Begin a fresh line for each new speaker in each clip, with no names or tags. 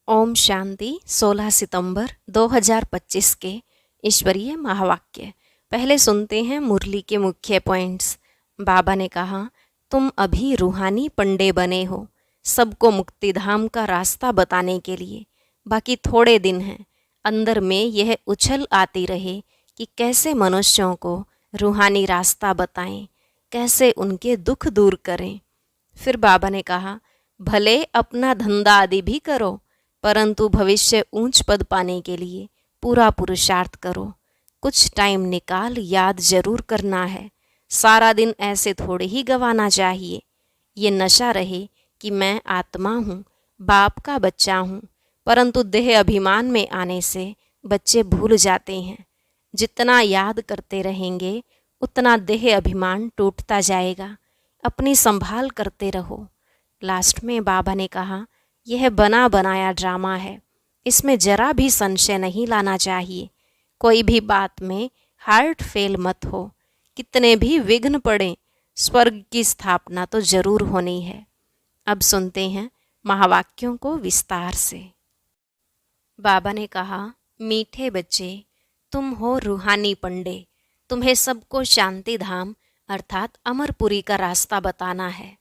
ओम शांति। 16 सितंबर 2025 के ईश्वरीय महावाक्य। पहले सुनते हैं मुरली के मुख्य पॉइंट्स। बाबा ने कहा, तुम अभी रूहानी पंडे बने हो, सबको मुक्तिधाम का रास्ता बताने के लिए। बाकी थोड़े दिन हैं। अंदर में यह उछल आती रहे कि कैसे मनुष्यों को रूहानी रास्ता बताएं, कैसे उनके दुख दूर करें। फिर बाबा ने कहा, भले अपना धंधा आदि भी करो, परंतु भविष्य ऊंच पद पाने के लिए पूरा पुरुषार्थ करो। कुछ टाइम निकाल याद जरूर करना है। सारा दिन ऐसे थोड़े ही गंवाना चाहिए। ये नशा रहे कि मैं आत्मा हूँ, बाप का बच्चा हूँ, परंतु देह अभिमान में आने से बच्चे भूल जाते हैं। जितना याद करते रहेंगे उतना देह अभिमान टूटता जाएगा। अपनी संभाल करते रहो। लास्ट में बाबा ने कहा, यह बना बनाया ड्रामा है, इसमें जरा भी संशय नहीं लाना चाहिए। कोई भी बात में हार्ट फेल मत हो। कितने भी विघ्न पड़े, स्वर्ग की स्थापना तो जरूर होनी है। अब सुनते हैं महावाक्यों को विस्तार से। बाबा ने कहा, मीठे बच्चे, तुम हो रूहानी पंडे। तुम्हें सबको शांति धाम अर्थात अमरपुरी का रास्ता बताना है।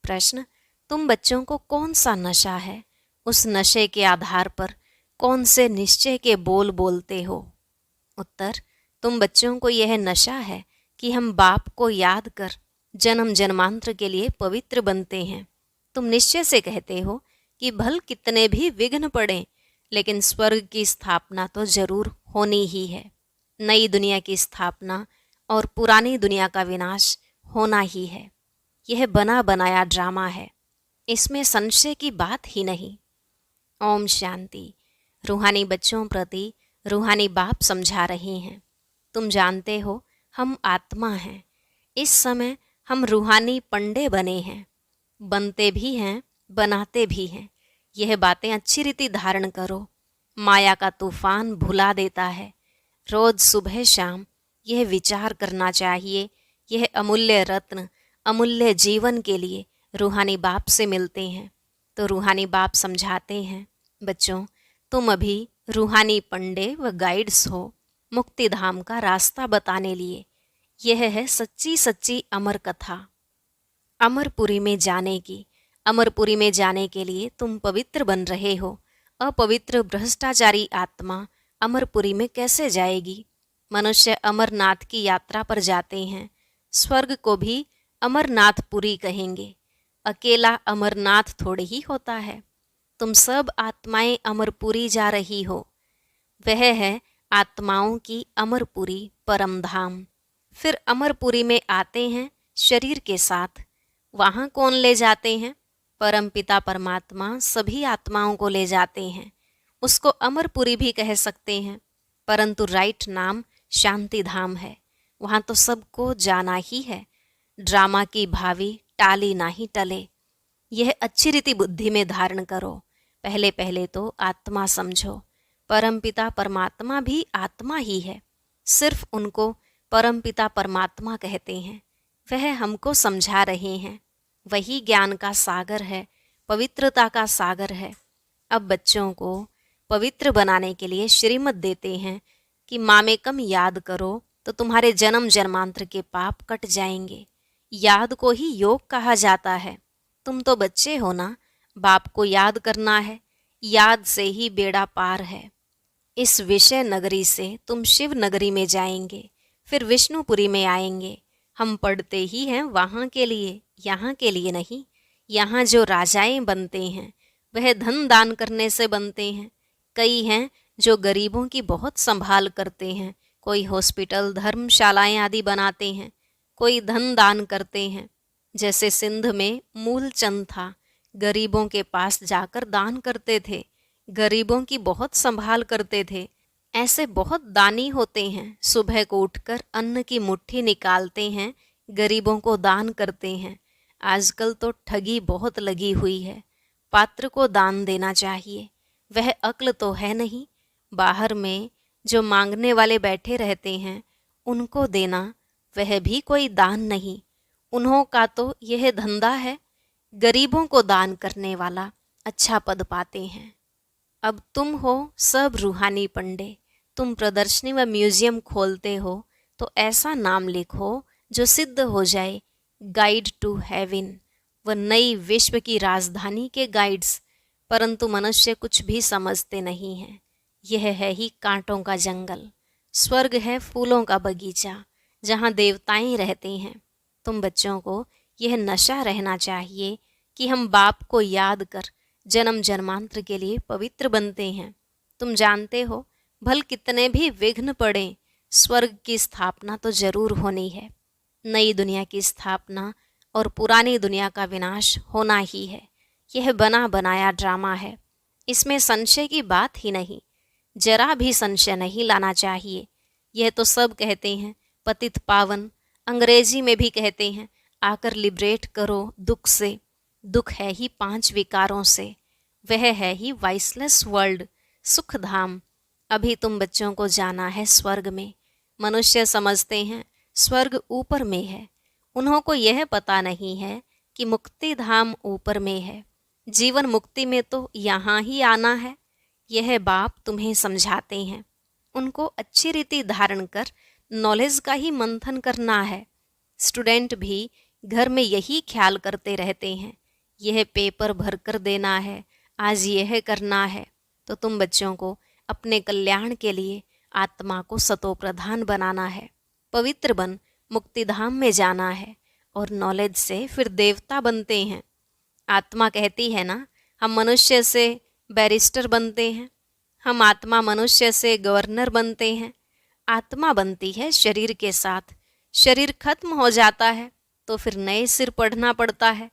प्रश्न, तुम बच्चों को कौन सा नशा है, उस नशे के आधार पर कौन से निश्चय के बोल बोलते हो? उत्तर, तुम बच्चों को यह नशा है कि हम बाप को याद कर जन्म जन्मांतर के लिए पवित्र बनते हैं। तुम निश्चय से कहते हो कि भल कितने भी विघ्न पड़े, लेकिन स्वर्ग की स्थापना तो जरूर होनी ही है। नई दुनिया की स्थापना और पुरानी दुनिया का विनाश होना ही है। यह बना बनाया ड्रामा है, इसमें संशय की बात ही नहीं। ओम शांति। रूहानी बच्चों प्रति रूहानी बाप समझा रहे हैं, तुम जानते हो हम आत्मा हैं। इस समय हम रूहानी पंडे बने हैं, बनते भी हैं, बनाते भी हैं। यह बातें अच्छी रीति धारण करो। माया का तूफान भुला देता है। रोज सुबह शाम यह विचार करना चाहिए, यह अमूल्य रत्न अमूल्य जीवन के लिए रूहानी बाप से मिलते हैं। तो रूहानी बाप समझाते हैं, बच्चों तुम अभी रूहानी पंडे व गाइड्स हो, मुक्ति धाम का रास्ता बताने लिए। यह है सच्ची सच्ची अमर कथा। अमरपुरी में जाने की। अमरपुरी में जाने के लिए तुम पवित्र बन रहे हो। अपवित्र भ्रष्टाचारी आत्मा अमरपुरी में कैसे जाएगी? मनुष्य अमरनाथ की यात्रा पर जाते हैं। स्वर्ग को भी अमरनाथपुरी कहेंगे। अकेला अमरनाथ थोड़े ही होता है। तुम सब आत्माएं अमरपुरी जा रही हो। वह है आत्माओं की अमरपुरी परम धाम। फिर अमरपुरी में आते हैं शरीर के साथ। वहाँ कौन ले जाते हैं? परमपिता परमात्मा सभी आत्माओं को ले जाते हैं। उसको अमरपुरी भी कह सकते हैं, परंतु राइट नाम शांति धाम है। वहाँ तो सबको जाना ही है। ड्रामा की भावी टाली ना ही टले। यह अच्छी रीति बुद्धि में धारण करो। पहले पहले तो आत्मा समझो। परमपिता परमात्मा भी आत्मा ही है, सिर्फ उनको परमपिता परमात्मा कहते हैं। वह हमको समझा रहे हैं। वही ज्ञान का सागर है, पवित्रता का सागर है। अब बच्चों को पवित्र बनाने के लिए श्रीमत देते हैं कि मामेकम याद करो तो तुम्हारे जन्म जन्मांतर के पाप कट जाएंगे। याद को ही योग कहा जाता है। तुम तो बच्चे हो ना, बाप को याद करना है। याद से ही बेड़ा पार है। इस विषय नगरी से तुम शिव नगरी में जाएंगे, फिर विष्णुपुरी में आएंगे। हम पढ़ते ही हैं वहाँ के लिए, यहाँ के लिए नहीं। यहाँ जो राजाएं बनते हैं वह धन दान करने से बनते हैं। कई हैं जो गरीबों की बहुत संभाल करते हैं। कोई हॉस्पिटल धर्मशालाएं आदि बनाते हैं, कोई धन दान करते हैं। जैसे सिंध में मूलचंद था, गरीबों के पास जाकर दान करते थे, गरीबों की बहुत संभाल करते थे। ऐसे बहुत दानी होते हैं। सुबह को उठकर अन्न की मुट्ठी निकालते हैं, गरीबों को दान करते हैं। आजकल तो ठगी बहुत लगी हुई है। पात्र को दान देना चाहिए। वह अक्ल तो है नहीं। बाहर में जो मांगने वाले बैठे रहते हैं उनको देना, वह भी कोई दान नहीं। उन्हों का तो यह धंधा है। गरीबों को दान करने वाला अच्छा पद पाते हैं। अब तुम हो सब रूहानी पंडे, तुम प्रदर्शनी व म्यूजियम खोलते हो तो ऐसा नाम लिखो जो सिद्ध हो जाए गाइड टू हेवन व नई विश्व की राजधानी के गाइड्स। परंतु मनुष्य कुछ भी समझते नहीं हैं। यह है ही कांटों का जंगल, स्वर्ग है फूलों का बगीचा जहाँ देवताएं रहते हैं। तुम बच्चों को यह नशा रहना चाहिए कि हम बाप को याद कर जन्म जन्मांतर के लिए पवित्र बनते हैं। तुम जानते हो भल कितने भी विघ्न पड़े, स्वर्ग की स्थापना तो जरूर होनी है। नई दुनिया की स्थापना और पुरानी दुनिया का विनाश होना ही है। यह बना बनाया ड्रामा है, इसमें संशय की बात ही नहीं। जरा भी संशय नहीं लाना चाहिए। यह तो सब कहते हैं पतित पावन, अंग्रेजी में भी कहते हैं आकर लिबरेट करो दुख से। दुख है ही 5 विकारों से, वह है ही वाइसलेस वर्ल्ड, सुख धाम। अभी तुम बच्चों को जाना है स्वर्ग में। मनुष्य समझते हैं स्वर्ग ऊपर में है, उन्हों को यह पता नहीं है कि मुक्ति धाम ऊपर में है। जीवन मुक्ति में तो यहाँ ही आना है। यह बाप तुम्हें समझाते हैं। उनको अच्छी रीति धारण कर नॉलेज का ही मंथन करना है। स्टूडेंट भी घर में यही ख्याल करते रहते हैं, यह पेपर भर कर देना है, आज यह करना है। तो तुम बच्चों को अपने कल्याण के लिए आत्मा को सतोप्रधान बनाना है। पवित्र बन मुक्तिधाम में जाना है और नॉलेज से फिर देवता बनते हैं। आत्मा कहती है ना, हम मनुष्य से बैरिस्टर बनते हैं, हम आत्मा मनुष्य से गवर्नर बनते हैं। आत्मा बनती है शरीर के साथ, शरीर खत्म हो जाता है तो फिर नए सिर पढ़ना पड़ता है।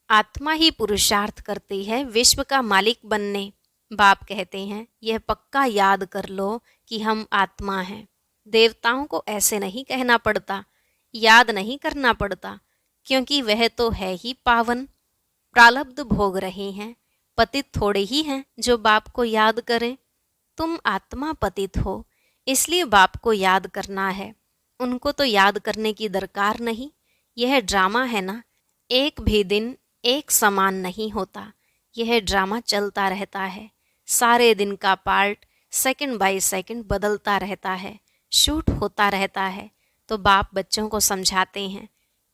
आत्मा ही पुरुषार्थ करती है विश्व का मालिक बनने। बाप कहते हैं यह पक्का याद कर लो कि हम आत्मा हैं। देवताओं को ऐसे नहीं कहना पड़ता, याद नहीं करना पड़ता, क्योंकि वह तो है ही पावन, प्रारब्ध भोग रहे हैं। पतित थोड़े ही हैं जो बाप को याद करें। तुम आत्मा पतित हो, इसलिए बाप को याद करना है। उनको तो याद करने की दरकार नहीं। यह ड्रामा है ना, एक भी दिन एक समान नहीं होता। यह ड्रामा चलता रहता है। सारे दिन का पार्ट सेकंड बाय सेकंड बदलता रहता है, शूट होता रहता है। तो बाप बच्चों को समझाते हैं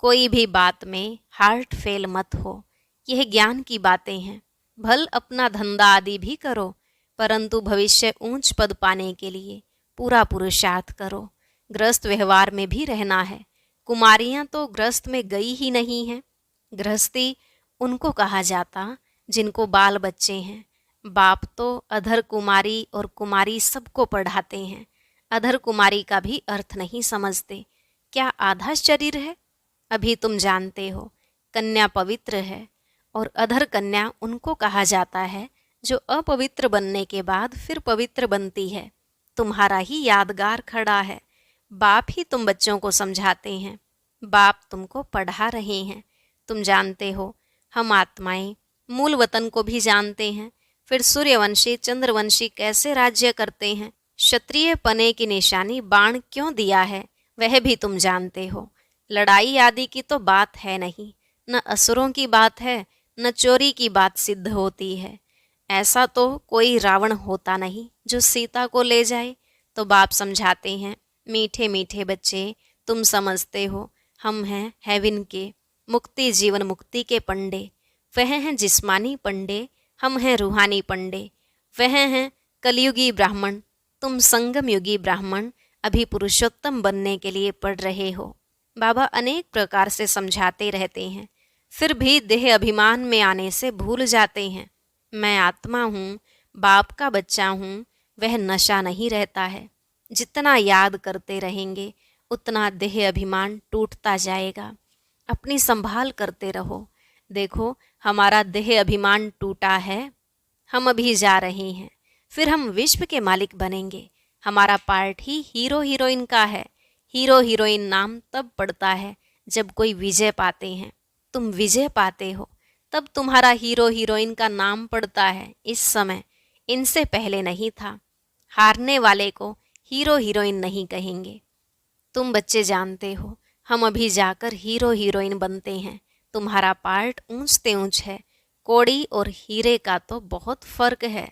कोई भी बात में हार्ट फेल मत हो। यह ज्ञान की बातें हैं। भल अपना धंधा आदि भी करो, परंतु भविष्य ऊंच पद पाने के लिए पूरा पुरुषार्थ करो। गृहस्थ व्यवहार में भी रहना है। कुमारियां तो गृहस्थ में गई ही नहीं हैं। गृहस्थी उनको कहा जाता जिनको बाल बच्चे हैं। बाप तो अधर कुमारी और कुमारी सबको पढ़ाते हैं। अधर कुमारी का भी अर्थ नहीं समझते। क्या आधा शरीर है? अभी तुम जानते हो कन्या पवित्र है और अधर कन्या उनको कहा जाता है जो अपवित्र बनने के बाद फिर पवित्र बनती है। तुम्हारा ही यादगार खड़ा है। बाप ही तुम बच्चों को समझाते हैं, बाप तुमको पढ़ा रहे हैं। तुम जानते हो हम आत्माएं मूल वतन को भी जानते हैं। फिर सूर्यवंशी चंद्रवंशी कैसे राज्य करते हैं, क्षत्रिय पने की निशानी बाण क्यों दिया है, वह भी तुम जानते हो। लड़ाई आदि की तो बात है नहीं, न असुरों की बात है, न चोरी की बात सिद्ध होती है। ऐसा तो कोई रावण होता नहीं जो सीता को ले जाए। तो बाप समझाते हैं मीठे मीठे बच्चे, तुम समझते हो हम हैं हेवन के, मुक्ति जीवन मुक्ति के पंडे। वह हैं जिस्मानी पंडे, हम हैं रूहानी पंडे। वह हैं कलयुगी ब्राह्मण, तुम संगम युगी ब्राह्मण। अभी पुरुषोत्तम बनने के लिए पढ़ रहे हो। बाबा अनेक प्रकार से समझाते रहते हैं, फिर भी देह अभिमान में आने से भूल जाते हैं। मैं आत्मा हूँ, बाप का बच्चा हूँ, वह नशा नहीं रहता है। जितना याद करते रहेंगे उतना देह अभिमान टूटता जाएगा। अपनी संभाल करते रहो। देखो हमारा देह अभिमान टूटा है, हम अभी जा रहे हैं, फिर हम विश्व के मालिक बनेंगे। हमारा पार्ट ही हीरो हीरोइन का है। हीरो हीरोइन नाम तब पड़ता है जब कोई विजय पाते हैं। तुम विजय पाते हो तब तुम्हारा हीरो हीरोइन का नाम पड़ता है। इस समय इनसे पहले नहीं था। हारने वाले को हीरो हीरोइन नहीं कहेंगे। तुम बच्चे जानते हो हम अभी जाकर हीरो हीरोइन बनते हैं। तुम्हारा पार्ट ऊंचते ऊंच है। कौड़ी और हीरे का तो बहुत फर्क है।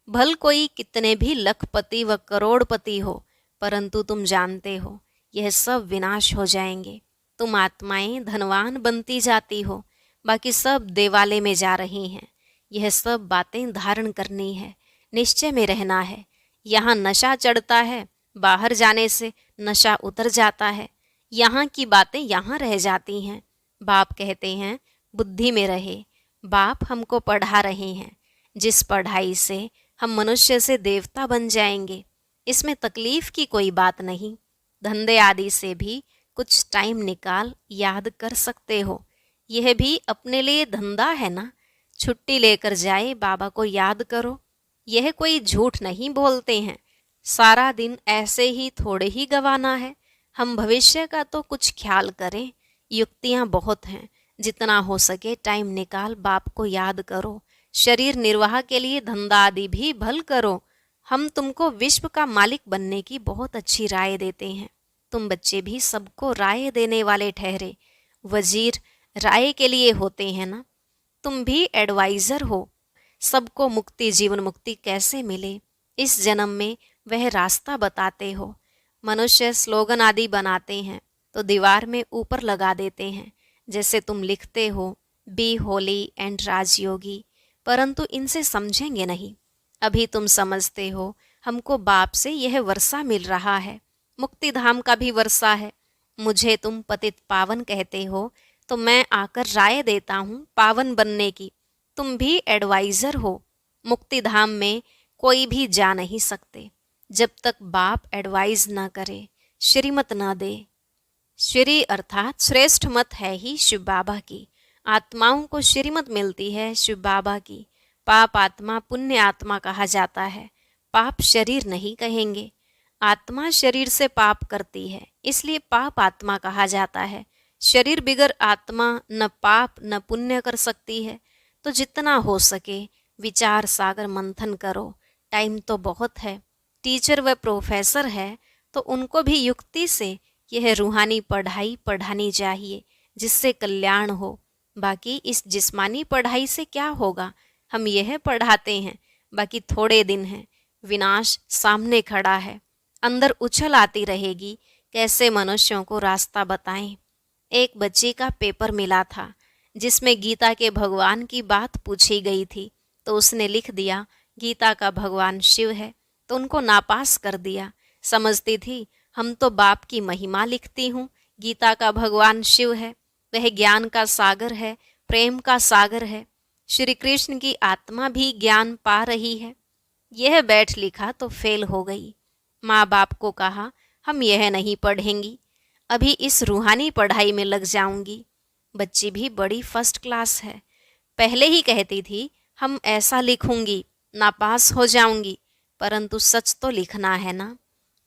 भल कोई कितने भी लखपति व करोड़पति हो, परंतु तुम जानते हो यह सब विनाश हो जाएंगे। तुम आत्माएं धनवान बनती जाती हो, बाकी सब देवालय में जा रही हैं। यह सब बातें धारण करनी है, निश्चय में रहना है। यहाँ नशा चढ़ता है, बाहर जाने से नशा उतर जाता है। यहाँ की बातें यहाँ रह जाती हैं। बाप कहते हैं बुद्धि में रहे। बाप हमको पढ़ा रहे हैं, जिस पढ़ाई से हम मनुष्य से देवता बन जाएंगे। इसमें तकलीफ की कोई बात नहीं। धंधे आदि से भी कुछ टाइम निकाल याद कर सकते हो। यह भी अपने लिए धंधा है ना। छुट्टी लेकर जाए बाबा को याद करो। यह कोई झूठ नहीं बोलते हैं। सारा दिन ऐसे ही थोड़े ही गंवाना है। हम भविष्य का तो कुछ ख्याल करें। युक्तियाँ बहुत हैं, जितना हो सके टाइम निकाल बाप को याद करो। शरीर निर्वाह के लिए धंधा आदि भी भल करो। हम तुमको विश्व का मालिक बनने की बहुत अच्छी राय देते हैं। तुम बच्चे भी सबको राय देने वाले ठहरे। वजीर राय के लिए होते हैं ना। तुम भी एडवाइज़र हो। सबको मुक्ति, जीवन मुक्ति कैसे मिले, इस जन्म में वह रास्ता बताते हो। मनुष्य स्लोगन आदि बनाते हैं तो दीवार में ऊपर लगा देते हैं, जैसे तुम लिखते हो बी होली एंड राजयोगी, परंतु इनसे समझेंगे नहीं। अभी तुम समझते हो हमको बाप से यह वर्षा मिल रहा है, मुक्ति धाम का भी वर्षा है। मुझे तुम पतित पावन कहते हो, तो मैं आकर राय देता हूँ पावन बनने की। तुम भी एडवाइज़र हो। मुक्ति धाम में कोई भी जा नहीं सकते जब तक बाप एडवाइज ना करे, श्रीमत ना दे। श्री अर्थात श्रेष्ठ मत है ही शिव बाबा की। आत्माओं को श्रीमत मिलती है शिव बाबा की। पाप आत्मा पुण्य आत्मा कहा जाता है। पाप शरीर नहीं कहेंगे। आत्मा शरीर से पाप करती है, इसलिए पाप आत्मा कहा जाता है। शरीर बिगर आत्मा न पाप न पुण्य कर सकती है। तो जितना हो सके विचार सागर मंथन करो। टाइम तो बहुत है। टीचर व प्रोफेसर है तो उनको भी युक्ति से यह रूहानी पढ़ाई पढ़ानी चाहिए, जिससे कल्याण हो। बाकी इस जिस्मानी पढ़ाई से क्या होगा। हम यह पढ़ाते हैं, बाकी थोड़े दिन हैं, विनाश सामने खड़ा है। अंदर उछल आती रहेगी, कैसे मनुष्यों को रास्ता बताएं। एक बच्ची का पेपर मिला था जिसमें गीता के भगवान की बात पूछी गई थी, तो उसने लिख दिया गीता का भगवान शिव है, तो उनको नापास कर दिया। समझती थी हम तो बाप की महिमा लिखती हूँ, गीता का भगवान शिव है, वह ज्ञान का सागर है, प्रेम का सागर है। श्री कृष्ण की आत्मा भी ज्ञान पा रही है। यह बैठ लिखा तो फेल हो गई। माँ बाप को कहा हम यह नहीं पढ़ेंगी, अभी इस रूहानी पढ़ाई में लग जाऊंगी। बच्ची भी बड़ी फर्स्ट क्लास है। पहले ही कहती थी हम ऐसा लिखूंगी, नापास हो जाऊंगी, परंतु सच तो लिखना है ना।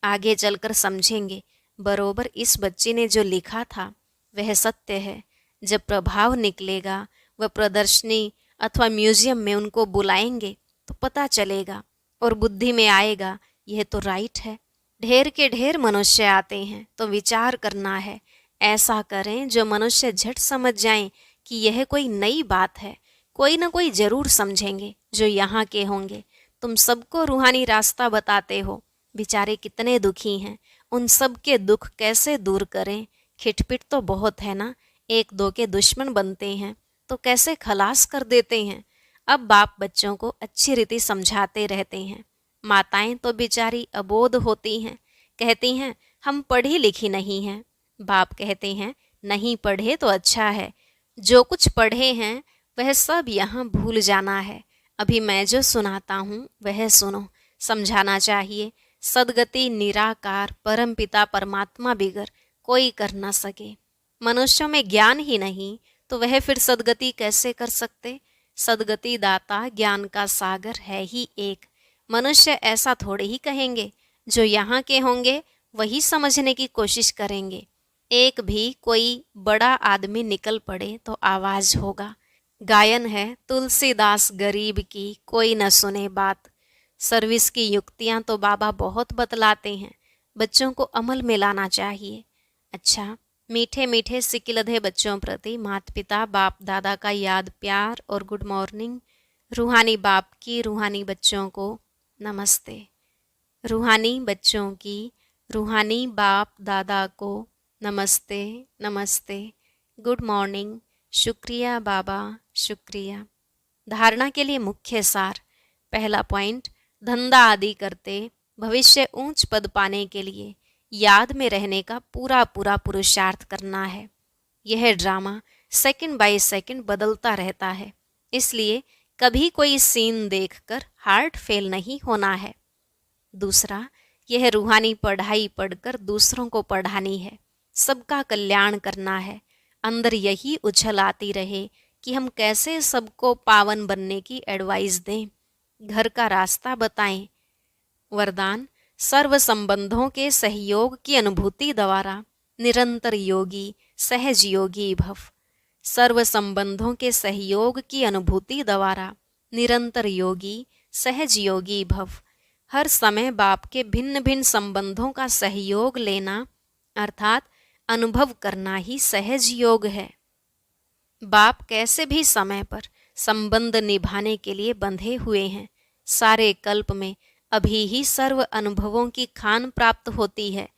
आगे चलकर समझेंगे। बरोबर इस बच्ची ने जो लिखा था वह सत्य है। जब प्रभाव निकलेगा, वह प्रदर्शनी अथवा म्यूजियम में उनको बुलाएंगे तो पता चलेगा और बुद्धि में आएगा यह तो राइट है। ढेर के ढेर मनुष्य आते हैं तो विचार करना है। ऐसा करें जो मनुष्य झट समझ जाएं कि यह कोई नई बात है। कोई न कोई जरूर समझेंगे जो यहाँ के होंगे। तुम सबको रूहानी रास्ता बताते हो। बेचारे कितने दुखी हैं, उन सब के दुख कैसे दूर करें। खिटपिट तो बहुत है ना। एक दो के दुश्मन बनते हैं तो कैसे खलास कर देते हैं। अब बाप बच्चों को अच्छी रीति समझाते रहते हैं। माताएं तो बेचारी अबोध होती हैं, कहती हैं हम पढ़ी लिखी नहीं हैं। बाप कहते हैं नहीं पढ़े तो अच्छा है, जो कुछ पढ़े हैं वह सब यहाँ भूल जाना है। अभी मैं जो सुनाता हूँ वह सुनो, समझाना चाहिए। सदगति निराकार परम पिता परमात्मा बिगर कोई कर न सके। मनुष्यों में ज्ञान ही नहीं तो वह फिर सदगति कैसे कर सकते। सदगति दाता ज्ञान का सागर है ही एक। मनुष्य ऐसा थोड़े ही कहेंगे, जो यहाँ के होंगे वही समझने की कोशिश करेंगे। एक भी कोई बड़ा आदमी निकल पड़े तो आवाज होगा। गायन है तुलसीदास गरीब की कोई न सुने बात। सर्विस की युक्तियाँ तो बाबा बहुत बतलाते हैं, बच्चों को अमल में लाना चाहिए। अच्छा, मीठे मीठे सिकिलधे बच्चों प्रति माता पिता बाप दादा का याद प्यार और गुड मॉर्निंग। रूहानी बाप की रूहानी बच्चों को नमस्ते। रूहानी बच्चों की रूहानी बाप दादा को नमस्ते नमस्ते। Good morning. शुक्रिया बाबा, शुक्रिया। धारणा के लिए मुख्य सार। पहला पॉइंट, धंधा आदि करते भविष्य ऊंच पद पाने के लिए याद में रहने का पूरा पूरा पुरुषार्थ करना है। यह ड्रामा सेकंड बाय सेकंड बदलता रहता है, इसलिए कभी कोई सीन देखकर हार्ट फेल नहीं होना है। दूसरा, यह रूहानी पढ़ाई पढ़कर दूसरों को पढ़ानी है, सबका कल्याण करना है। अंदर यही उछल आती रहे कि हम कैसे सबको पावन बनने की एडवाइस दें, घर का रास्ता बताएं। वरदान, सर्व संबंधों के सहयोग की अनुभूति द्वारा निरंतर योगी सहज योगी भव। सर्व संबंधों के सहयोग की अनुभूति द्वारा निरंतर योगी सहज योगी भव। हर समय बाप के भिन्न भिन्न संबंधों का सहयोग लेना अर्थात अनुभव करना ही सहज योग है। बाप कैसे भी समय पर संबंध निभाने के लिए बंधे हुए हैं। सारे कल्प में अभी ही सर्व अनुभवों की खान प्राप्त होती है,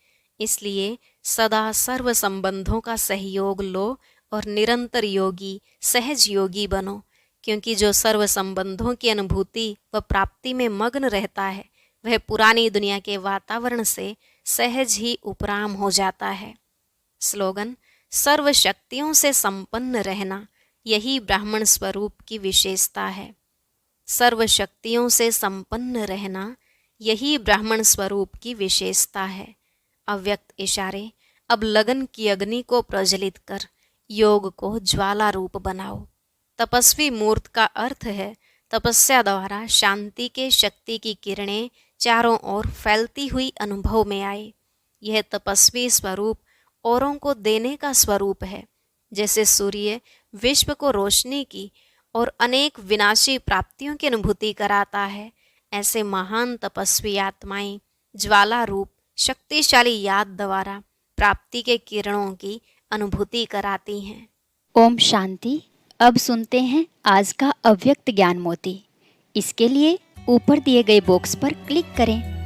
इसलिए सदा सर्व संबंधों का सहयोग लो और निरंतर योगी सहज योगी बनो, क्योंकि जो सर्व संबंधों की अनुभूति व प्राप्ति में मग्न रहता है वह पुरानी दुनिया के वातावरण से सहज ही उपराम हो जाता है। स्लोगन, सर्व शक्तियों से संपन्न रहना यही ब्राह्मण स्वरूप की विशेषता है। सर्व शक्तियों से संपन्न रहना यही ब्राह्मण स्वरूप की विशेषता है। अव्यक्त इशारे, अब लगन की अग्नि को प्रज्वलित कर योग को ज्वाला रूप बनाओ। तपस्वी मूर्त का अर्थ है तपस्या द्वारा शांति के शक्ति की किरणें चारों ओर फैलती हुई अनुभव में आए। यह तपस्वी स्वरूप औरों को देने का स्वरूप है। जैसे सूर्य विश्व को रोशनी की और अनेक विनाशी प्राप्तियों की अनुभूति कराता है, ऐसे महान तपस्वी आत्माएं ज्वाला रूप शक्तिशाली याद द्वारा प्राप्ति के किरणों की अनुभूति कराती हैं।
ओम शांति। अब सुनते हैं आज का अव्यक्त ज्ञान मोती। इसके लिए ऊपर दिए गए बॉक्स पर क्लिक करें।